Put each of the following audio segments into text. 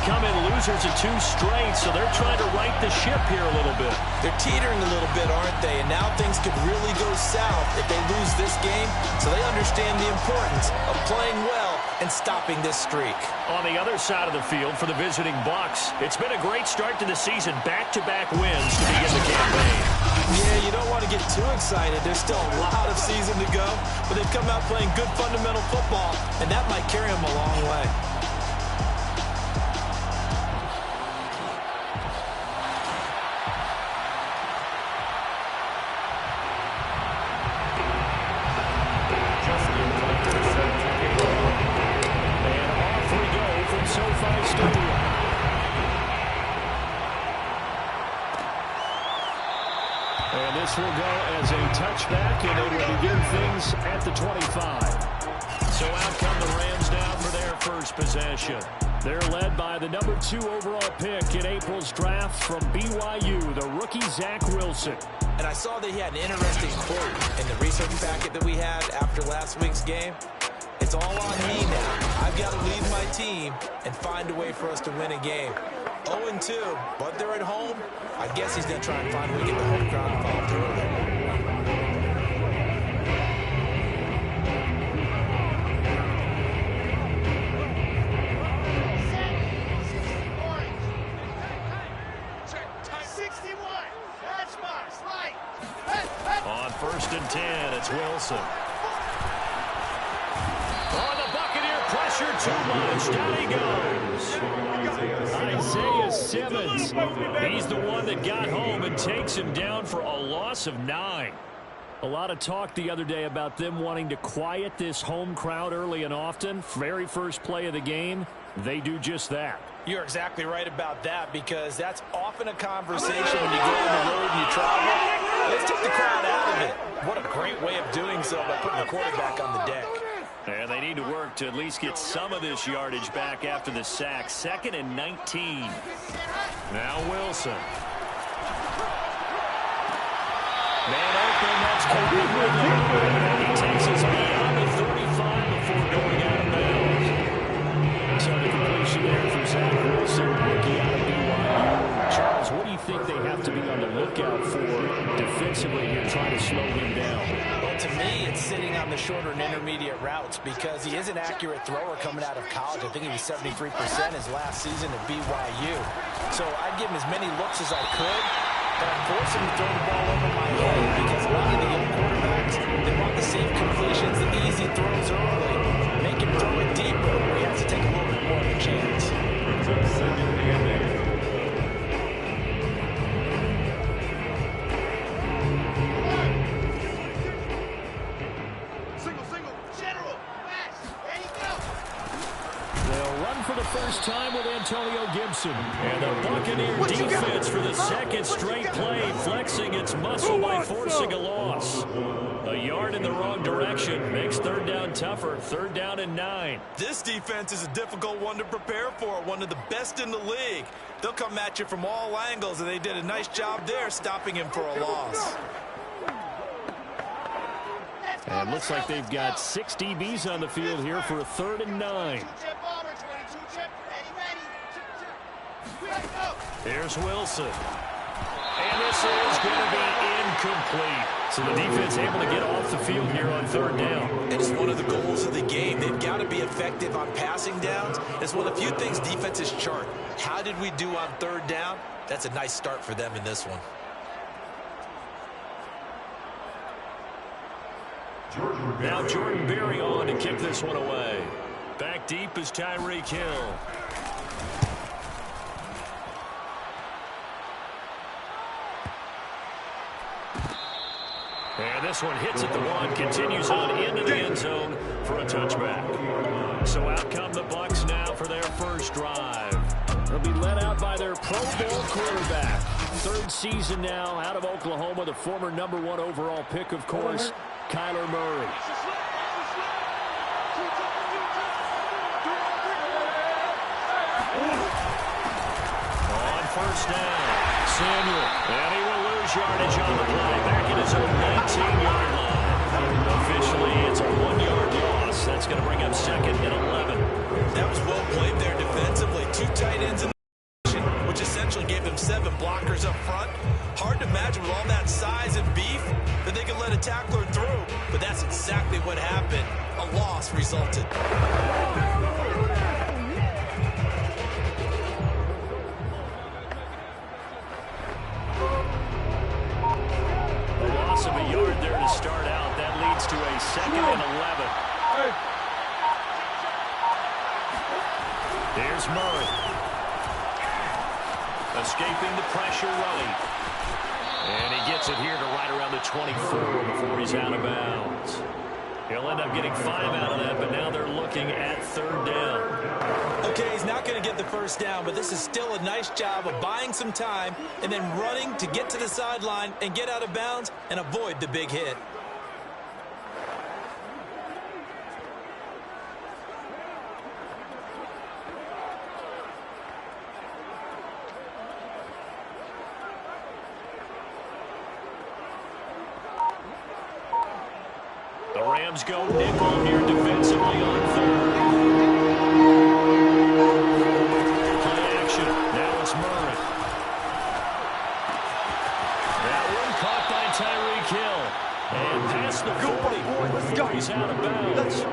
becoming losers of 2 straight, so they're trying to right the ship here a little bit. They're teetering a little bit, aren't they? And now things could really go south if they lose this game, so they understand the importance of playing well and stopping this streak. On the other side of the field for the visiting Bucks, it's been a great start to the season. Back-to-back wins to begin the campaign. Yeah, you don't want to get too excited. There's still a lot of season to go, but they've come out playing good fundamental football, and that might carry them a long way. And this will go as a touchback, and it will begin things at the 25. So out come the Rams now for their first possession. They're led by the number 2 overall pick in April's draft from BYU, the rookie Zach Wilson. And I saw that he had an interesting quote in the research packet that we had after last week's game. It's all on me now. I've got to lead my team and find a way for us to win a game. 0-2, but they're at home. I guess he's going to try and find a way to get the home crowd involved early. On 1st and 10, it's Wilson. On the Buccaneer, pressure too much. Down he goes. Isaiah Simmons. He's the one that got home and takes him down for a loss of 9. A lot of talk the other day about them wanting to quiet this home crowd early and often. Very first play of the game, they do just that. You're exactly right about that, because that's often a conversation when you go on the road and you travel. Let's take the crowd out of it. What a great way of doing so by putting the quarterback on the deck. And they need to work to at least get some of this yardage back after the sack. 2nd and 19. Now Wilson. Man open, that's Calvin Ridley. He takes us beyond the 35 before going out of bounds. So the completion there from Zach Wilson, rookie out of BYU. Charles, what do you think they have to be on the lookout for defensively here, trying to slow him down? Well, to me, it's sitting on the shorter and intermediate routes, because he is an accurate thrower coming out of college. I think he was 73% his last season at BYU. So I'd give him as many looks as I could, but I'd force him to throw the ball over my head, because a lot of the young quarterbacks, they want the safe completions, the easy throws early, make him throw it deeper, where he has to take a little bit more of a chance. First time with Antonio Gibson. And the Buccaneer defense for the 2nd straight play, flexing its muscle by forcing a loss. A yard in the wrong direction makes 3rd down tougher. 3rd down and 9. This defense is a difficult one to prepare for, one of the best in the league. They'll come at you from all angles, and they did a nice job there stopping him for a loss. And looks like they've got 6 DBs on the field here for a 3rd and 9. Here's Wilson. And this is going to be incomplete. So the defense able to get off the field here on 3rd down. It's one of the goals of the game. They've got to be effective on passing downs. It's one of the few things defenses chart. How did we do on 3rd down? That's a nice start for them in this one. Now Jordan Berry on to kick this one away. Back deep is Tyreek Hill. And this one hits at the 1, continues on into the end zone for a touchback. So out come the Bucks now for their first drive. They'll be led out by their Pro Bowl quarterback. 3rd season now out of Oklahoma, the former number 1 overall pick, of course, Kyler Murray. On 1st down, Samuel. And he will lose yardage on the play, back at his own 19-yard line. Officially, it's a 1-yard loss. That's going to bring up 2nd and 11. That was well played there defensively. two tight ends in the position, which essentially gave them 7 blockers up front. Hard to imagine with all that size and beef that they could let a tackler through, but that's exactly what happened. A loss resulted. A loss of a yard there to start out. That leads to a 2nd and 11. Here's Murray. Escaping the pressure running. And he gets it here to right around the 24 before he's out of bounds. He'll end up getting 5 out of that, but now they're looking at 3rd down. Okay, he's not going to get the first down, but this is still a nice job of buying some time and then running to get to the sideline and get out of bounds and avoid the big hit. The Rams go nickel here defensively on 3rd. Play action. Now it's Murray. That one caught by Tyreek Hill. And past the 40 before he's out of bounds.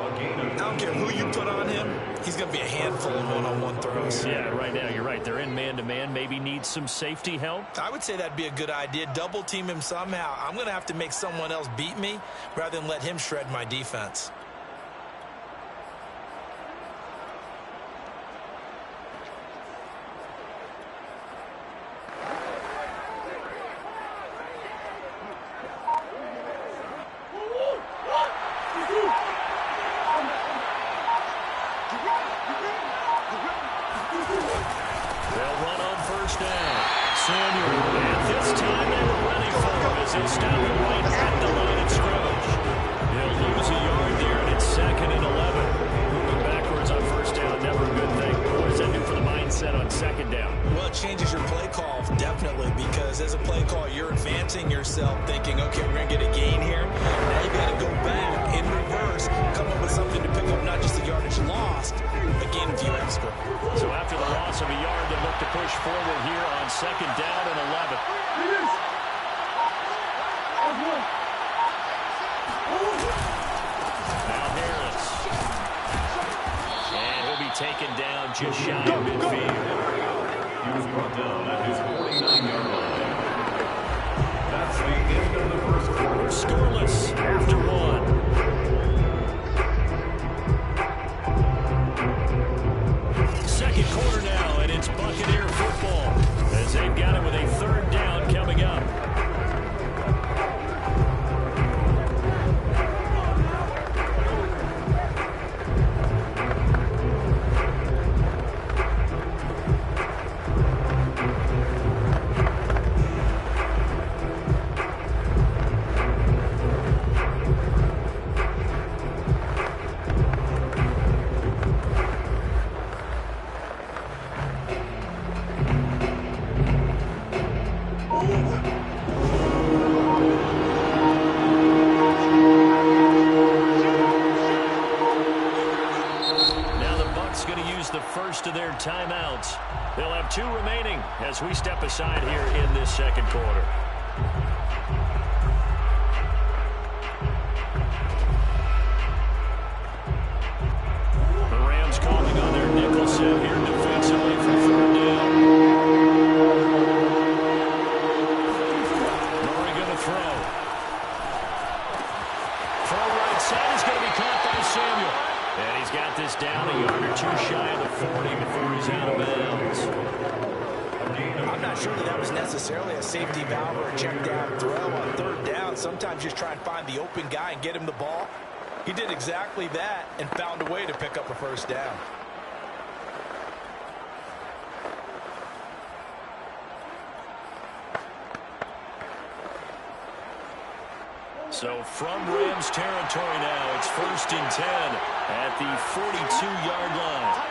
I don't care who you put on him, he's going to be a handful of one-on-one throws. Yeah, right now, you're right. They're in man-to-man. Maybe needs some safety help. I would say that'd be a good idea. Double team him somehow. I'm going to have to make someone else beat me rather than let him shred my defense. They'll run on 1st down. Samuel, and this time they were ready for him as he'll stop it right at the line of scrimmage. He'll lose a yard there, and it's 2nd and 11. Moving backwards on 1st down, never a good thing. What does that do for the mindset on 2nd down? Well, it changes your play call, definitely, because as a play call, you're advancing yourself thinking, okay, we're going to get a gain here. Now you got to go back in reverse, come up with something to pick up not just the yardage lost, but gain a few extra. So after the loss of a yard, they look to push forward here on 2nd down and 11. Now Harris. And he'll be taken down just shy of midfield. He was brought down at his 49-yard line. That's the end of the first quarter. We're scoreless after 1. Second quarter now, and it's Buccaneer football as they've got it with a 3rd down coming up. First of their timeouts. They'll have 2 remaining as we step aside here in this 2nd quarter. The Rams calling on their nickel set here defensively for 3rd down. Murray going to throw. Throw right side is going to be caught by Samuel. And he's got this down a yard or 2 shy of the 40 before he's out of bounds. I'm not sure that was necessarily a safety valve or a check down throw on 3rd down. Sometimes just try and find the open guy and get him the ball. He did exactly that and found a way to pick up a 1st down. So from Rams territory now, it's 1st and 10 at the 42-yard line.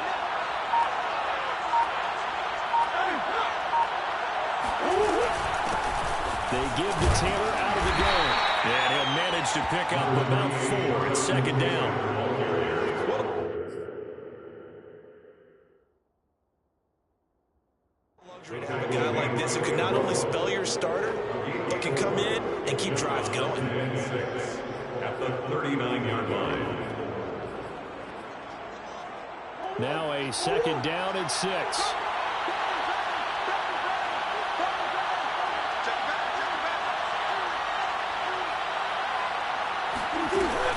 They give to Taylor out of the game. And he'll manage to pick up about 4 at 2nd down. spell your starter, but can come in and keep drives going. 6 at the 39-yard line. Now a second down and 6.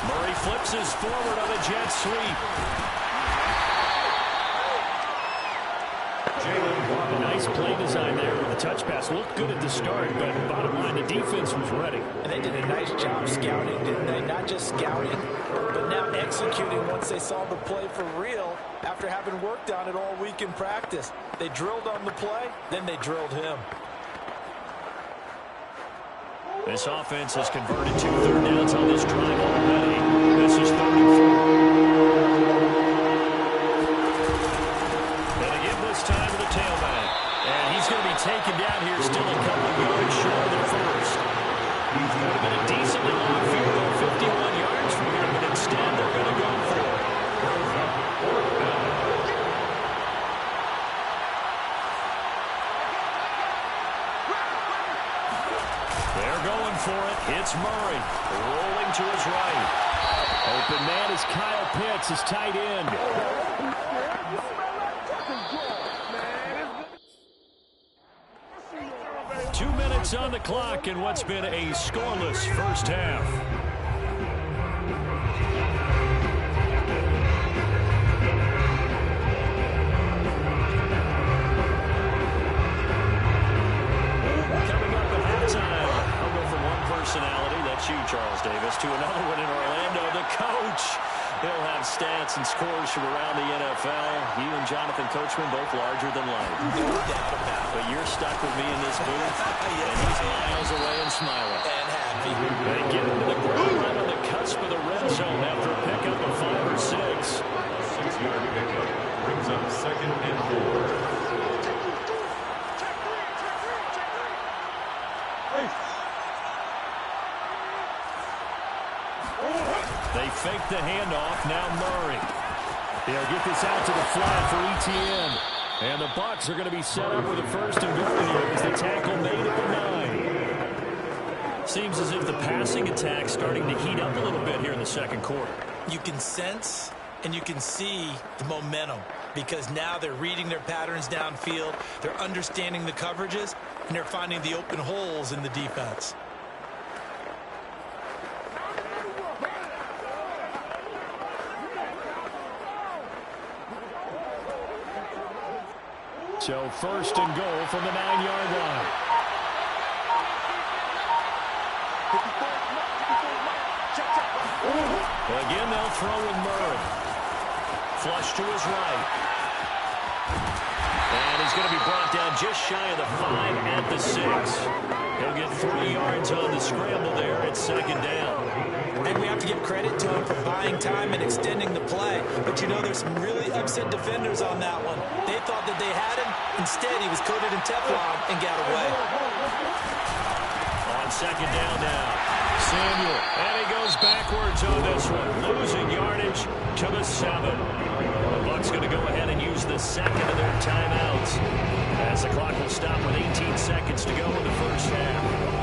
Murray flips his forward on a jet sweep. Nice play design there with the touch pass. Looked good at the start, but bottom line, the defense was ready. And they did a nice job scouting, didn't they? Not just scouting, but now executing once they saw the play for real after having worked on it all week in practice. They drilled on the play, then they drilled him. This offense has converted 2 third downs on this drive already. This is 3rd and 4. And they give this time to the tailback. And he's going to be taken down here, still a couple of yards short of the first. Would have been a decently long field goal, 51 yards from here, but instead they're going to go for it. They're going for it. It's Murray rolling to his right. Open man is Kyle Pitts, his tight end. 2 minutes on the clock in what's been a scoreless first half. Coming up at halftime, I'll go from one personality, that's you, Charles Davis, to another one in Orlando, the coach. He'll have stats and scores from around the NFL. You and Jonathan Coachman both larger than life. No doubt about it. But you're stuck with me in this booth, and he's miles away and smiling. And happy. They get into the ground right on the cusp of the red zone after a pickup of 5 or 6. 6-yard pickup brings up 2nd and 4. They fake the handoff. Now Murray. They'll get this out to the flat for ETN. And the Bucs are going to be set up with a 1st and goal here as the tackle made at the 9. Seems as if the passing attack's starting to heat up a little bit here in the second quarter. You can sense and you can see the momentum because now they're reading their patterns downfield, they're understanding the coverages, and they're finding the open holes in the defense. So 1st and goal from the 9-yard line. Again, they'll throw with Murray. Flush to his right. And he's going to be brought down just shy of the 5 at the 6. He'll get 3 yards on the scramble there at 2nd down. And we have to give credit to him for buying time and extending the play. But you know, there's some really upset defenders on that one. They thought that they had him. Instead, he was coated in Teflon and got away. On 2nd down now, Samuel. And he goes backwards on this one. Losing yardage to the 7. The Bucs going to go ahead and use the 2nd of their timeouts as the clock will stop with 18 seconds to go in the first half.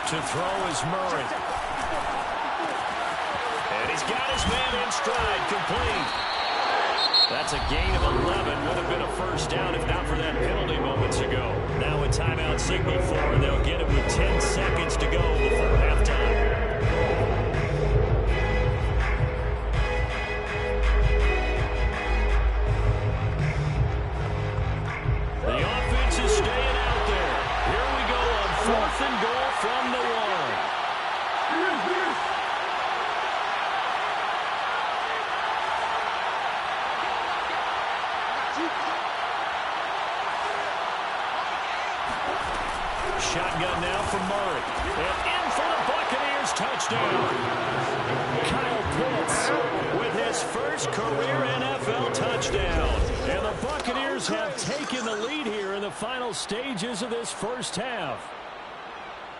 To throw is Murray. got his man in stride, complete. That's a gain of 11. Would have been a first down if not for that penalty moments ago. Now a timeout signal for, and they'll get it with 10 seconds to go before halftime. The offense is staying out there. Here we go on 4th and goal from the 1. Shotgun now for Murray. And in for the Buccaneers touchdown. Kyle Pitts with his first career NFL touchdown. And the Buccaneers have taken the lead here in the final stages of this first half.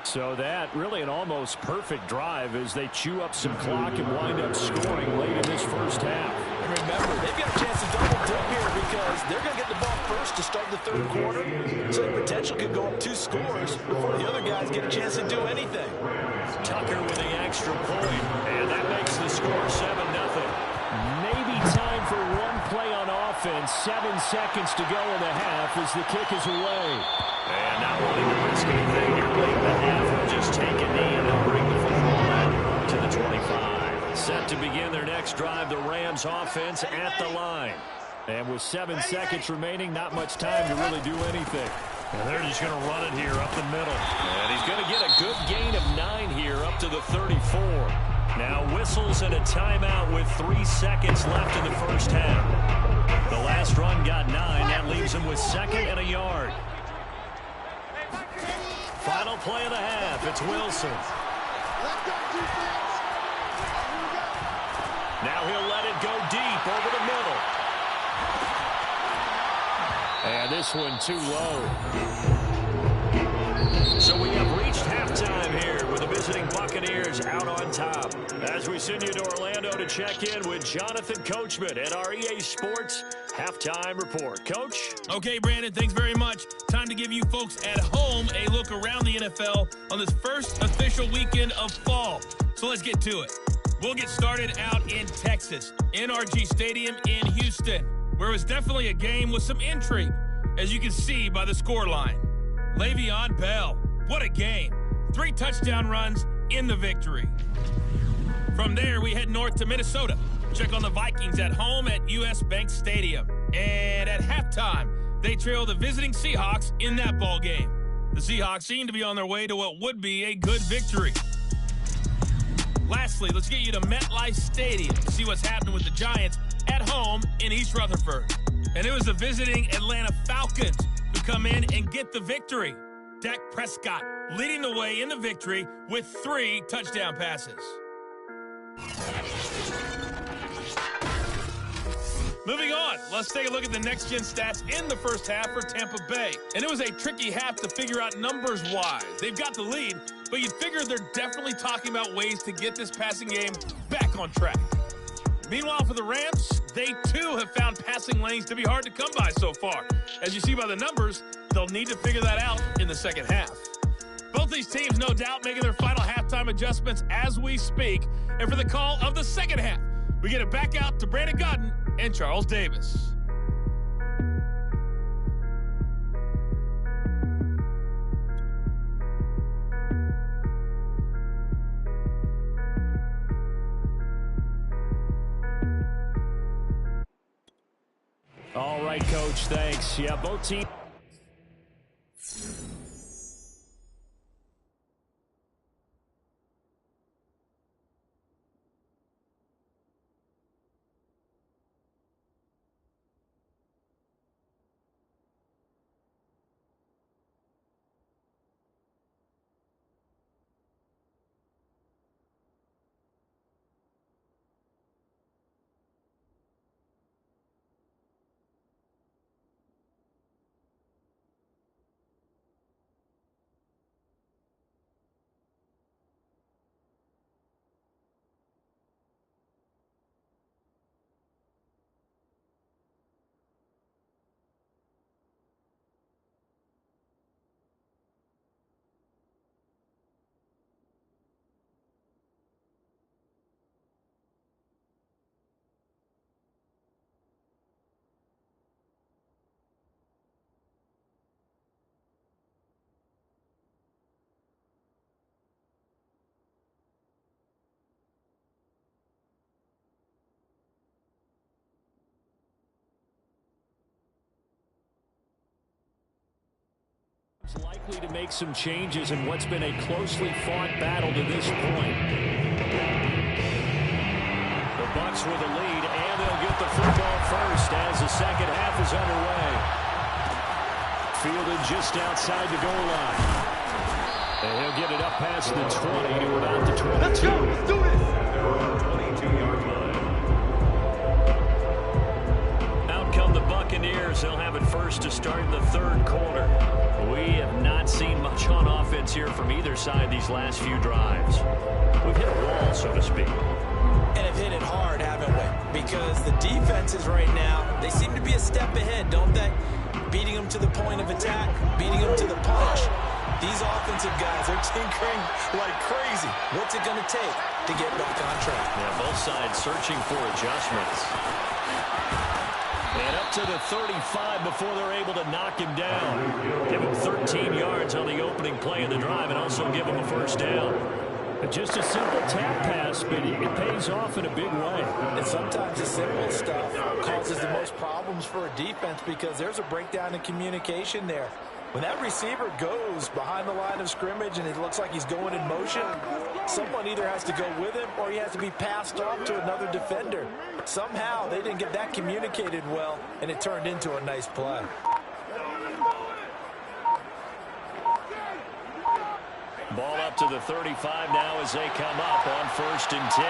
So that really an almost perfect drive as they chew up some clock and wind up scoring late in this first half. And remember, they've got a chance to double dip here because they're going to get the ball first to start the 3rd quarter. So the potential could go up 2 scores before the other guys get a chance to do anything. Tucker with the extra point, and that makes the score 7-0. Maybe time for one play on offense. 7 seconds to go in the half as the kick is away. And not wanting to risk anything here late in the half, we'll just take a knee and they'll bring the football back to the 25. Set to begin their next drive, the Rams offense at the line. And with 7 seconds remaining, not much time to really do anything. And they're just going to run it here up the middle. And he's going to get a good gain of 9 here up to the 34. Now whistles and a timeout with 3 seconds left in the first half. The last run got 9. That leaves him with 2nd and a yard. Final play of the half. It's Wilson. Now he'll let it go deep over the middle. And this one too low. So we have reached halftime here with the visiting Buccaneers out on top. As we send you to Orlando to check in with Jonathan Coachman at our EA Sports Halftime Report. Coach? Okay, Brandon, thanks very much. Time to give you folks at home a look around the NFL on this first official weekend of fall. So let's get to it. We'll get started out in Texas, NRG Stadium in Houston, where it was definitely a game with some intrigue, as you can see by the scoreline. Le'Veon Bell, what a game. 3 touchdown runs in the victory. From there, we head north to Minnesota. Check on the Vikings at home at US Bank Stadium. And at halftime, they trail the visiting Seahawks in that ball game. The Seahawks seem to be on their way to what would be a good victory. Lastly, let's get you to MetLife Stadium to see what's happening with the Giants at home in East Rutherford. And it was the visiting Atlanta Falcons who come in and get the victory. Dak Prescott leading the way in the victory with 3 touchdown passes. Moving on, let's take a look at the next-gen stats in the first half for Tampa Bay. And it was a tricky half to figure out numbers-wise. They've got the lead, but you'd figure they're definitely talking about ways to get this passing game back on track. Meanwhile, for the Rams, they too have found passing lanes to be hard to come by so far. As you see by the numbers, they'll need to figure that out in the second half. Both these teams, no doubt, making their final halftime adjustments as we speak. And for the call of the second half, we get it back out to Brandon Godden and Charles Davis. All right, Coach, thanks. Yeah, both teams. Likely to make some changes in what's been a closely fought battle to this point. The Bucs with the lead, and they'll get the football first as the second half is underway. Fielded just outside the goal line. And he'll get it up past the 20 to about the 22. Let's go. Let's do this. They're on the 22-yard line. Out come the Buccaneers. They'll have it first to start the third quarter. We have not seen much on offense here from either side these last few drives. We've hit a wall, so to speak. And have hit it hard, haven't we? Because the defenses right now, they seem to be a step ahead, don't they? Beating them to the point of attack, beating them to the punch. These offensive guys are tinkering like crazy. What's it going to take to get back on track? Yeah, both sides searching for adjustments. And up to the 35 before they're able to knock him down. Give him 13 yards on the opening play of the drive and also give him a first down. Just a simple tap pass, but it pays off in a big way. And sometimes the simple stuff causes the most problems for a defense because there's a breakdown in communication there. When that receiver goes behind the line of scrimmage and it looks like he's going in motion, someone either has to go with him or he has to be passed off to another defender. Somehow they didn't get that communicated well, and it turned into a nice play. Ball up to the 35 now as they come up on 1st and 10.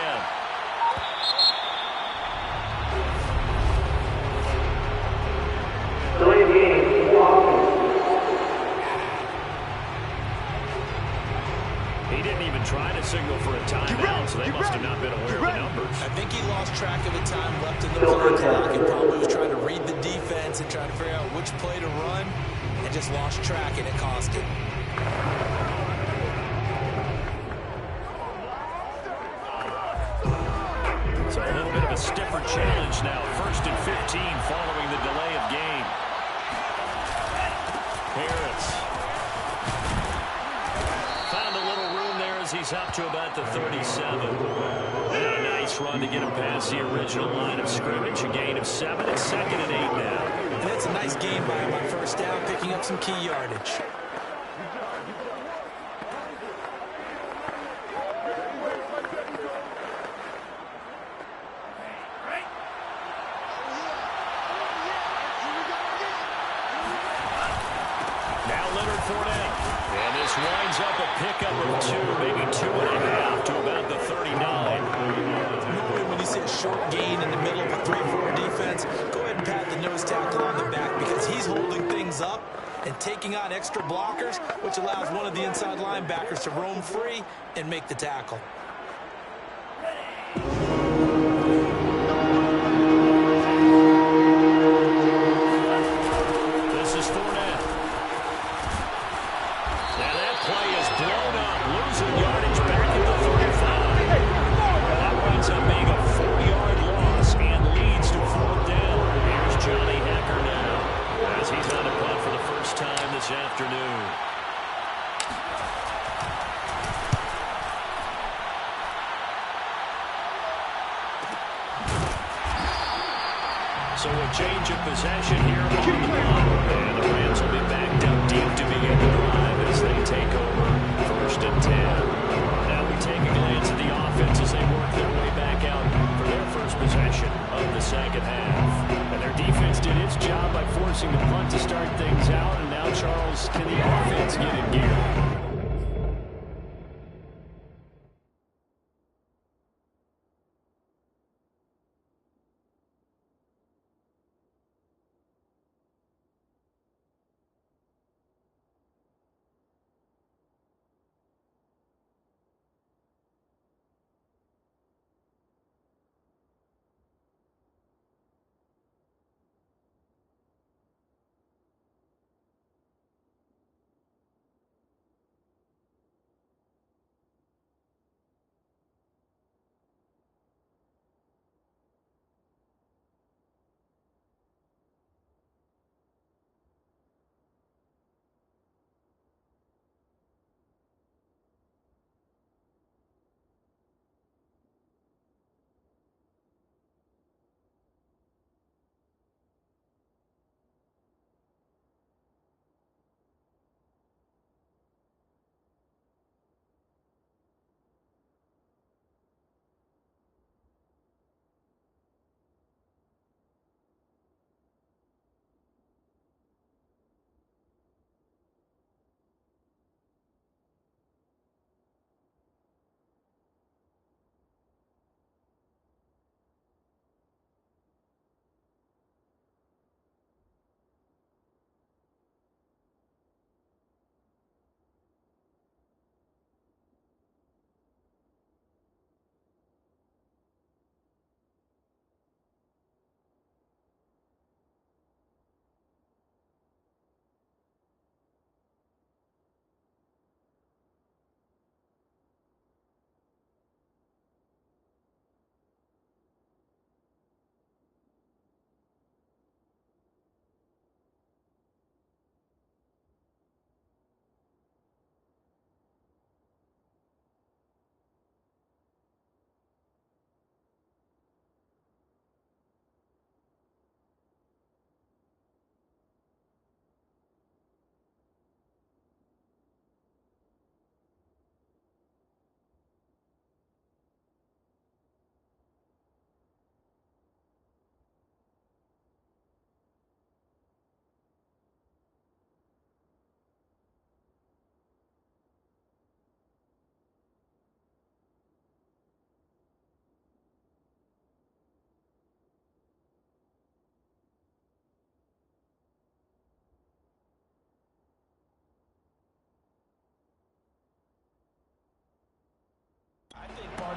He didn't even try to signal for a timeout, so they must have not been aware of the numbers. I think he lost track of the time left in the play clock and probably was trying to read the defense and trying to figure out which play to run and just lost track, and it cost him. So a little bit of a stiffer challenge now. 1st and 15 following the delay of game. Harris found a little room there as he's up to about the 37. And a nice run to get him past the original line of scrimmage. A gain of 7. It's 2nd and 8 now. And that's a nice gain by him on first down, picking up some key yardage. Winds up a pickup of 2, maybe 2.5 to about the 39. Normally when you see a short gain in the middle of a 3-4 defense, go ahead and pat the nose tackle on the back because he's holding things up and taking on extra blockers, which allows one of the inside linebackers to roam free and make the tackle. This is Fournette. Now that play is blown up, losing yardage back at the 35. That winds up being a 4-yard loss and leads to 4th down. Here's Johnny Hecker now as he's on a punt for the first time this afternoon. So a change of possession here on the ball. And the Rams will be backed up deep to begin the drive as they take over 1st and 10. Now we take a glance at the offense as they work their way back out for their first possession of the second half. And their defense did its job by forcing the punt to start things out. And now, Charles, can the offense get in gear?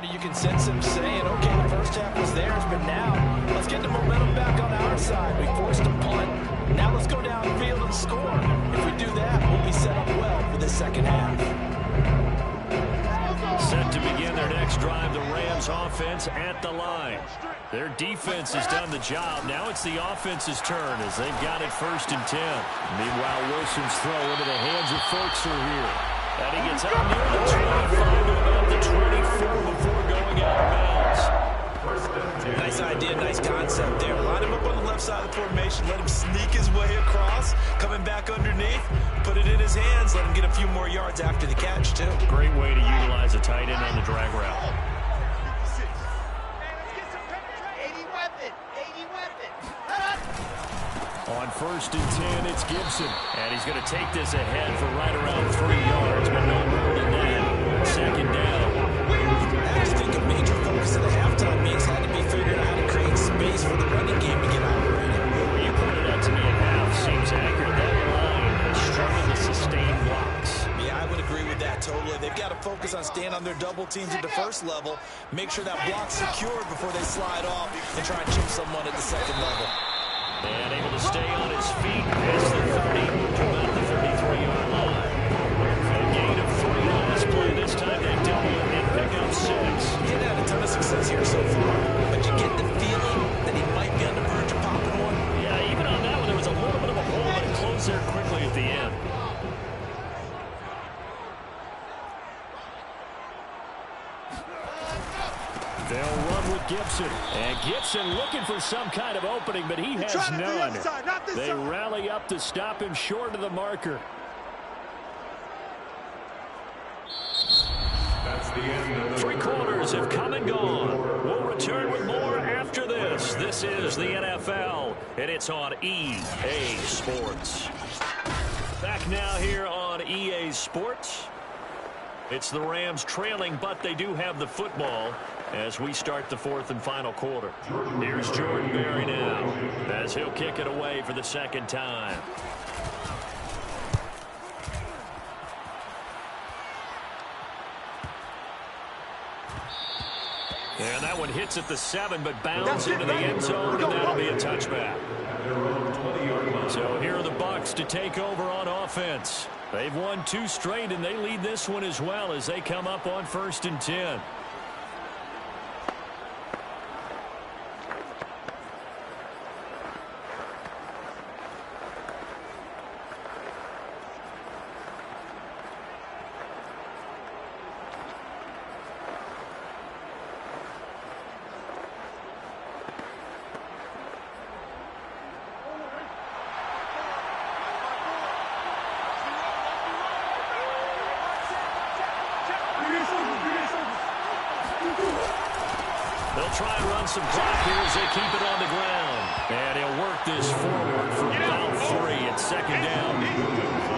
Gardner, you can sense him saying, okay, the first half was theirs, but now let's get the momentum back on our side. We forced a punt. Now let's go downfield and score. If we do that, we'll be set up well for this second half. Set to begin their next drive, the Rams offense at the line. Their defense has done the job. Now it's the offense's turn as they've got it 1st and 10. Meanwhile, Wilson's throw into the hands of Folkser here. And he gets out near the 25 to about the 24 before going out of bounds. Nice idea, nice concept there. Line him up on the left side of the formation. Let him sneak his way across. Coming back underneath. Put it in his hands. Let him get a few more yards after the catch, too. Great way to utilize a tight end on the drag route. On 1st and 10, it's Gibson. And he's going to take this ahead for right around 3 yards, but no more than that. 2nd down. I just think a major focus of the halftime mix had to be figuring out how to create space for the running game to get operated. Well, you pointed out to me at half. Seems accurate. That line has struggled to sustain blocks. Yeah, I would agree with that totally. They've got to focus on staying on their double teams at the first level, make sure that block's secured before they slide off and try and chip someone at the second level. And able to stay on his feet past the 30 to about the 33-yard line. A gain of 3 on this play. This time they double it and pick up 6. He didn't have a ton of success here so far, but you get the feeling that he might be on the verge of popping one. Yeah, even on that one, there was a little bit of a hole, but it closed there quickly at the end. They'll run with Gibson. And Gibson looking for some kind of opening, but he has none. They rally up to stop him short of the marker. That's the end of the 3 quarters have come and gone. We'll return with more after this. This is the NFL, and it's on EA Sports. Back now here on EA Sports. It's the Rams trailing, but they do have the football as we start the 4th and final quarter. Here's Jordan Berry now as he'll kick it away for the 2nd time. And that one hits at the 7, but bounds into the end zone, and that'll be a touchback. So here are the Bucs to take over on offense. They've won 2 straight, and they lead this one as well as they come up on 1st and 10. They'll try and run some clock here as they keep it on the ground. And he'll work this forward for about 3 at 2nd down.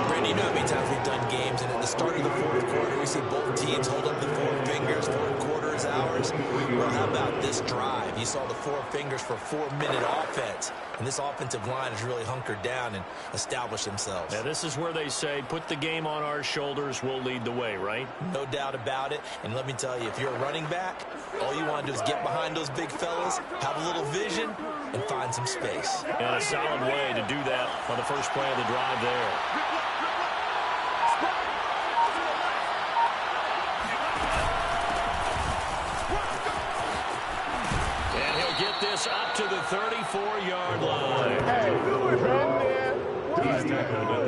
Brandon, you know how many times we've done games, and at the start of the 4th quarter, we see both teams hold up the 4 fingers, 4th quarter is ours. Well, how about this drive? You saw the 4 fingers for 4-minute offense, and this offensive line has really hunkered down and established themselves. Now, this is where they say, put the game on our shoulders, we'll lead the way, right? No doubt about it, and let me tell you, if you're a running back, all you want to do is get behind those big fellas, have a little vision, and find some space. And a solid way to do that on the first play of the drive there. And he'll get this up to the 34-yard line.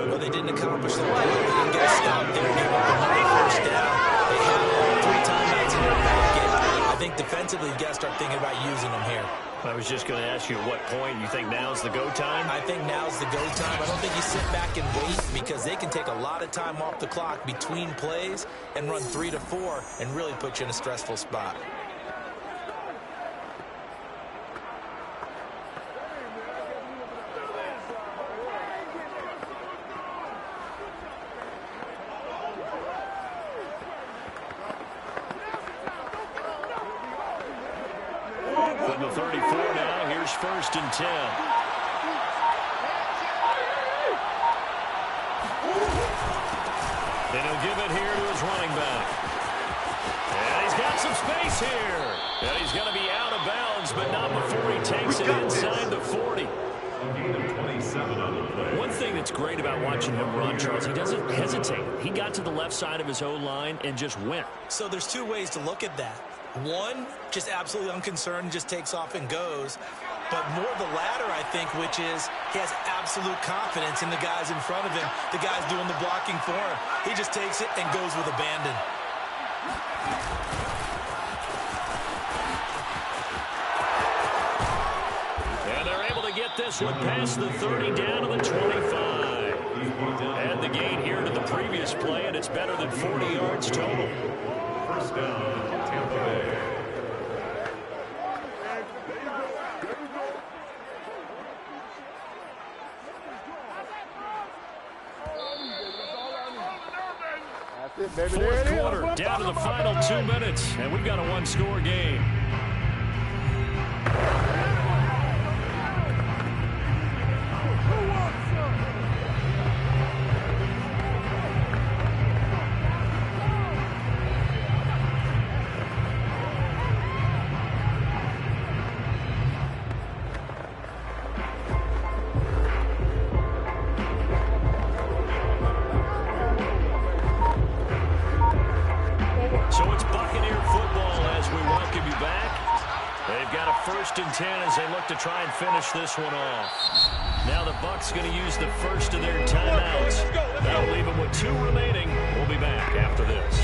Well, they didn't accomplish the goal. They didn't get a stop there. Gave up another 1st down. They had 3 timeouts in their pocket. I think defensively, you got to start thinking about using them here. I was just going to ask you at what point you think now's the go time? I think now's the go time. I don't think you sit back and wait because they can take a lot of time off the clock between plays and run 3 to 4 and really put you in a stressful spot. From the 34 now, here's 1st and 10. And he'll give it here to his running back. And he's got Got some space here. And he's going to be out of bounds, but not before he takes it inside the 40. A gain of 27 on the play. One thing that's great about watching him run, Charles, he doesn't hesitate. He got to the left side of his O-line and just went. So there's two ways to look at that. One, just absolutely unconcerned, just takes off and goes. But more the latter, I think, which is he has absolute confidence in the guys in front of him, the guys doing the blocking for him. He just takes it and goes with abandon. And they're able to get this one past the 30 down to the 25. And the gain here to the previous play, and it's better than 40 yards total. First down, Tampa Bay. Fourth quarter, down to the final 2 minutes, and we've got a one-score game. First and 10 as they look to try and finish this one off. Now the Bucs going to use the first of their timeouts. That'll leave them with 2 remaining. We'll be back after this.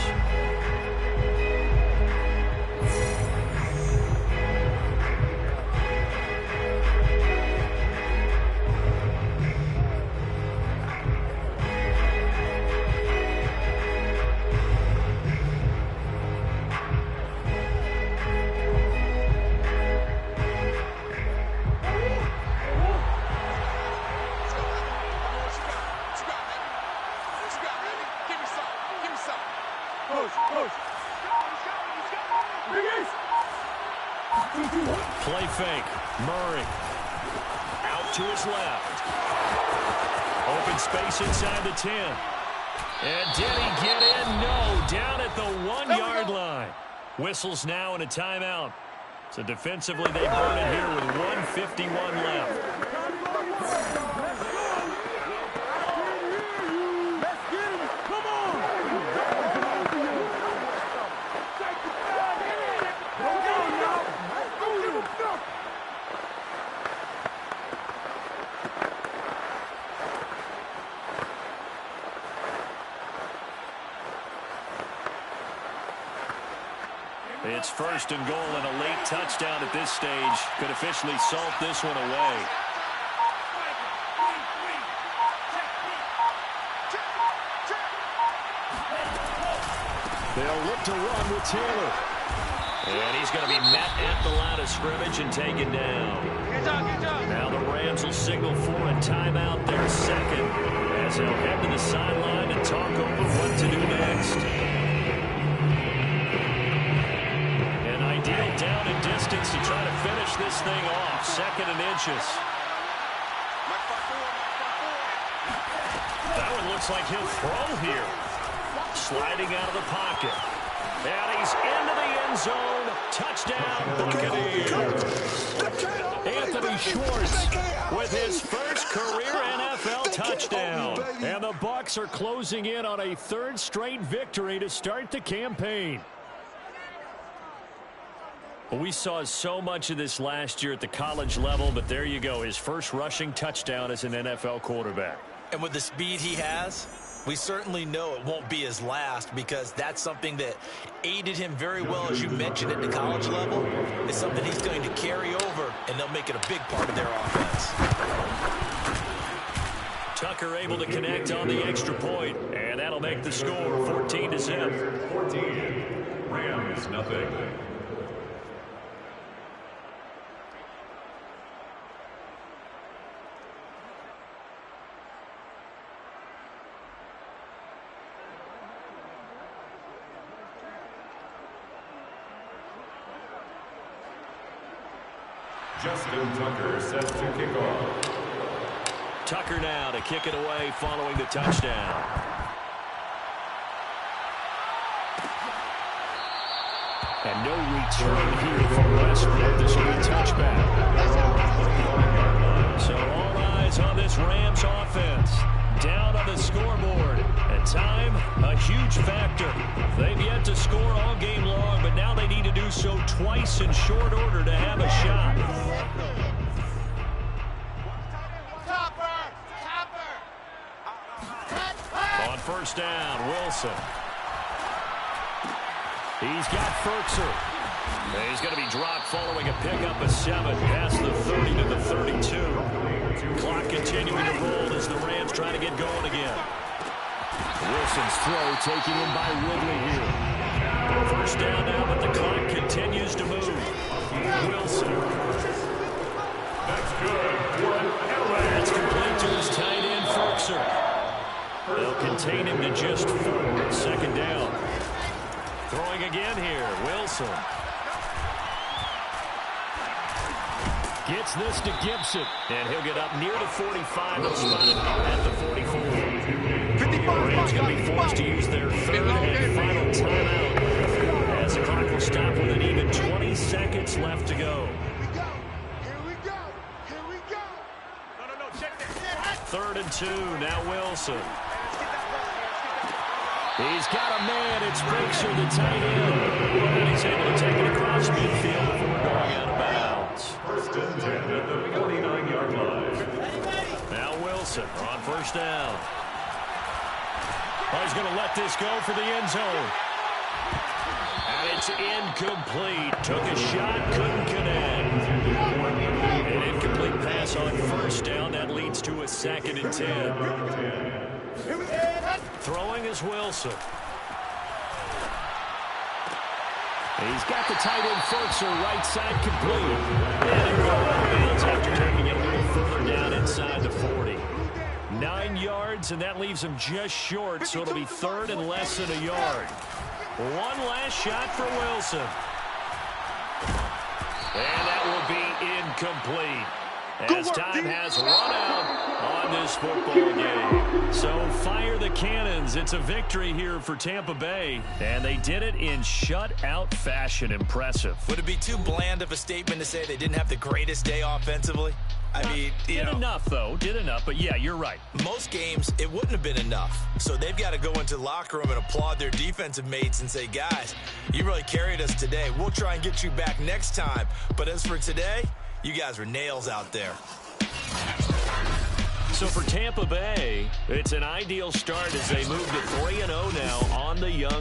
Play fake. Murray. Out to his left. Open space inside the 10. And did he get in? No. Down at the 1-yard line. Whistles now and a timeout. So defensively they burn it here with 1:51 left. It's first and goal, and a late touchdown at this stage could officially salt this one away. They'll look to run with Taylor. And he's going to be met at the line of scrimmage and taken down. Now the Rams will signal for a timeout, their second, as they'll head to the sideline and talk over what to do next. Ideal down and distance to try to finish this thing off. Second and inches. That one looks like he'll throw here. Sliding out of the pocket. And he's into the end zone. Touchdown, Buccaneers. Anthony Schwartz with his first career NFL touchdown. And the Bucs are closing in on a 3rd straight victory to start the campaign. We saw so much of this last year at the college level, but there you go, his first rushing touchdown as an NFL quarterback. And with the speed he has, we certainly know it won't be his last, because that's something that aided him very well, as you mentioned, at the college level. It's something he's going to carry over, and they'll make it a big part of their offense. Tucker able to connect on the extra point, and that'll make the score 14-0. 14, Rams nothing. Justin Tucker set to kick off. Tucker now to kick it away following the touchdown. And no return here from Westbrook. This will be a touchback. So all eyes on this Rams offense. Down on the scoreboard. And time, a huge factor. They've yet to score all game long, but now they need to do so twice in short order to have a shot. On first down, Wilson. He's got Ferkser. He's going to be dropped following a pickup of 7 past the 30 to the 32. Clock continuing to roll as the Rams try to get going again. Wilson's throw taken in by Ridley here. First down now, but the clock continues to move. Wilson. That's good. That's complete to his tight end, Ferkser. They'll contain him to just 4. Second down. Throwing again here, Wilson. Gets this to Gibson, and he'll get up near the 45 and spot it at the 44. Rams going to be forced to use their third and final timeout as the clock will stop with an even 20 seconds left to go. Third and 2, now Wilson. He's got a man. It's Ferkser, the tight end. And he's able to take it across midfield before going out of bounds. First and 10 at the 49-yard line. Now Wilson on first down. Oh, he's going to let this go for the end zone. And it's incomplete. Took a shot, couldn't connect. An incomplete pass on first down. That leads to a 2nd and 10. Throwing is Wilson. He's got the tight end Ferkser right side complete. And he'll go out of bounds after taking it a little further down inside the 40. 9 yards, and that leaves him just short, so it'll be third and less than a yard. One last shot for Wilson. And that will be incomplete, as time has run out on this football game. So fire the cannons. It's a victory here for Tampa Bay, and they did it in shutout fashion. Impressive. Would it be too bland of a statement to say they didn't have the greatest day offensively? I mean, did enough, though. Did enough, but yeah, you're right. Most games, it wouldn't have been enough. So they've got to go into the locker room and applaud their defensive mates and say, guys, you really carried us today. We'll try and get you back next time. But as for today, you guys were nails out there. So for Tampa Bay, it's an ideal start as they move to 3-0 now on the young